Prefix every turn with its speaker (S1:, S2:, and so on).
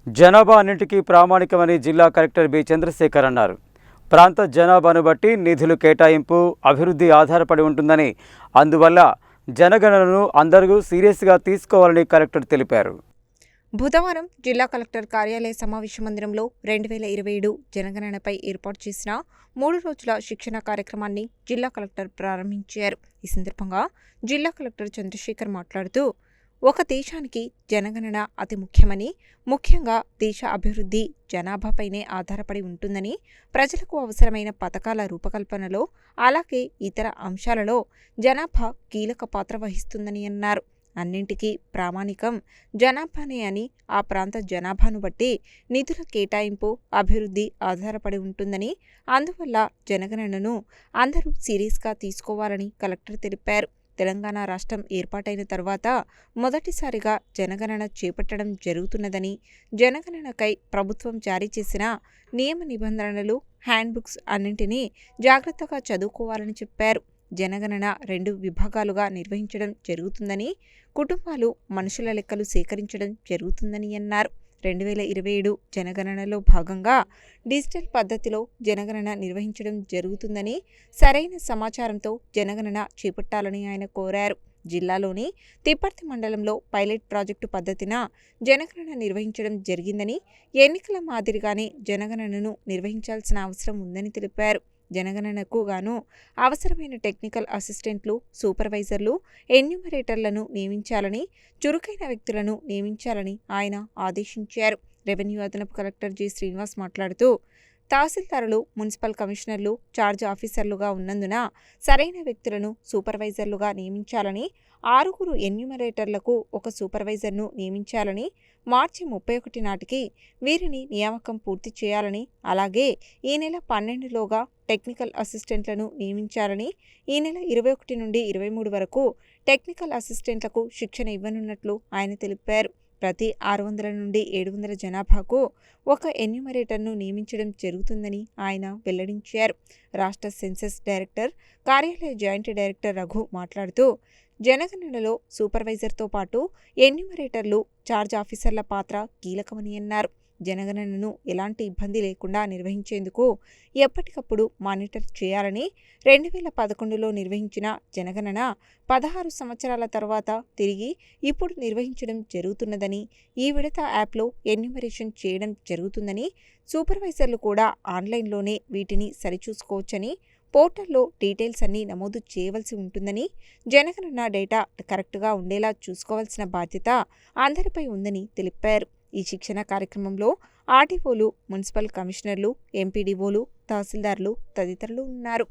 S1: జనాభా అన్నింటికీ ప్రామాణికమని జిల్లా కలెక్టర్ బి చంద్రశేఖర్ అన్నారు. ప్రాంత జనాభాను బట్టి నిధులు కేటాయింపు, అభివృద్ధి ఆధారపడి ఉంటుందని, అందువల్ల జనగణనను అందరూ సీరియస్గా తీసుకోవాలని కలెక్టర్ తెలిపారు.
S2: బుధవారం జిల్లా కలెక్టర్ కార్యాలయ సమావేశ మందిరంలో 2027 జనగణనపై ఏర్పాటు చేసిన 3 రోజుల శిక్షణ కార్యక్రమాన్ని జిల్లా కలెక్టర్ ప్రారంభించారు. ఈ సందర్భంగా జిల్లా కలెక్టర్ చంద్రశేఖర్ మాట్లాడుతూ, ఒక దేశానికి జనగణన అతి ముఖ్యమని, ముఖ్యంగా దేశ అభివృద్ధి జనాభాపైనే ఆధారపడి ఉంటుందని, ప్రజలకు అవసరమైన పథకాల రూపకల్పనలో, అలాగే ఇతర అంశాలలో జనాభా కీలక పాత్ర వహిస్తుందని అన్నారు. అన్నింటికీ ప్రామాణికం జనాభానే అని, ఆ ప్రాంత జనాభాను బట్టి నిధుల కేటాయింపు, అభివృద్ధి ఆధారపడి ఉంటుందని, అందువల్ల జనగణనను అందరూ సీరియస్గా తీసుకోవాలని కలెక్టర్ తెలిపారు. తెలంగాణ రాష్ట్రం ఏర్పాటైన తర్వాత మొదటిసారిగా జనగణన చేపట్టడం జరుగుతున్నదని, జనగణనకై ప్రభుత్వం జారీ చేసిన నియమ నిబంధనలు, హ్యాండ్బుక్స్ అన్నింటినీ జాగ్రత్తగా చదువుకోవాలని చెప్పారు. జనగణన 2 విభాగాలుగా నిర్వహించడం జరుగుతుందని, కుటుంబాలు, మనుషుల లెక్కలు సేకరించడం జరుగుతుందని అన్నారు. 2027 జనగణనలో భాగంగా డిజిటల్ పద్ధతిలో జనగణన నిర్వహించడం జరుగుతుందని, సరైన సమాచారంతో జనగణన చేపట్టాలని ఆయన కోరారు. జిల్లాలోని తిప్పర్తి మండలంలో పైలట్ ప్రాజెక్టు పద్ధతిన జనగణన నిర్వహించడం జరిగిందని, ఎన్నికల మాదిరిగానే జనగణనను నిర్వహించాల్సిన అవసరం ఉందని తెలిపారు. జనగణనకు గాను అవసరమైన టెక్నికల్ అసిస్టెంట్లు, సూపర్వైజర్లు, ఎన్యూమరేటర్లను నియమించాలని, చురుకైన వ్యక్తులను నియమించాలని ఆయన ఆదేశించారు. రెవెన్యూ అదనపు కలెక్టర్ జి. శ్రీనివాస్ మాట్లాడుతూ, తహసీల్దారులు, మున్సిపల్ కమిషనర్లు ఛార్జ్ ఆఫీసర్లుగా ఉన్నందున సరైన వ్యక్తులను సూపర్వైజర్లుగా నియమించాలని, 6 ఎన్యూమరేటర్లకు 1 సూపర్వైజర్ను నియమించాలని, మార్చి 31 నాటికి వీరిని నియామకం పూర్తి చేయాలని, అలాగే ఈ నెల 12లోగా టెక్నికల్ అసిస్టెంట్లను నియమించాలని, ఈ నెల 21 నుండి 23 వరకు టెక్నికల్ అసిస్టెంట్లకు శిక్షణ ఇవ్వనున్నట్లు ఆయన తెలిపారు. ప్రతి 600 నుండి 700 జనాభాకు 1 ఎన్యూమరేటర్ను నియమించడం జరుగుతుందని ఆయన వెల్లడించారు. రాష్ట్ర సెన్సస్ డైరెక్టర్ కార్యాలయ జాయింట్ డైరెక్టర్ రఘు మాట్లాడుతూ, జనగణనలో సూపర్వైజర్తో పాటు ఎన్యూమరేటర్లు, ఛార్జ్ ఆఫీసర్ల పాత్ర కీలకమని అన్నారు. జనగణనను ఎలాంటి ఇబ్బంది లేకుండా నిర్వహించేందుకు ఎప్పటికప్పుడు మానిటర్ చేయాలని, 2011లో నిర్వహించిన జనగణన 16 సంవత్సరాల తర్వాత తిరిగి ఇప్పుడు నిర్వహించడం జరుగుతున్నదని, ఈ విడత యాప్లో ఎన్యూమరేషన్ చేయడం జరుగుతుందని, సూపర్వైజర్లు కూడా ఆన్లైన్లోనే వీటిని సరిచూసుకోవచ్చని, పోర్టల్లో డీటెయిల్స్ అన్నీ నమోదు చేయవలసి ఉంటుందని, జనగణన డేటా కరెక్ట్గా ఉండేలా చూసుకోవాల్సిన బాధ్యత అందరిపై ఉందని తెలిపారు. ఈ శిక్షణ కార్యక్రమంలో ఆర్డీఓలు, మున్సిపల్ కమిషనర్లు, ఎంపీడీఓలు, తహసీల్దార్లు తదితరులు ఉన్నారు.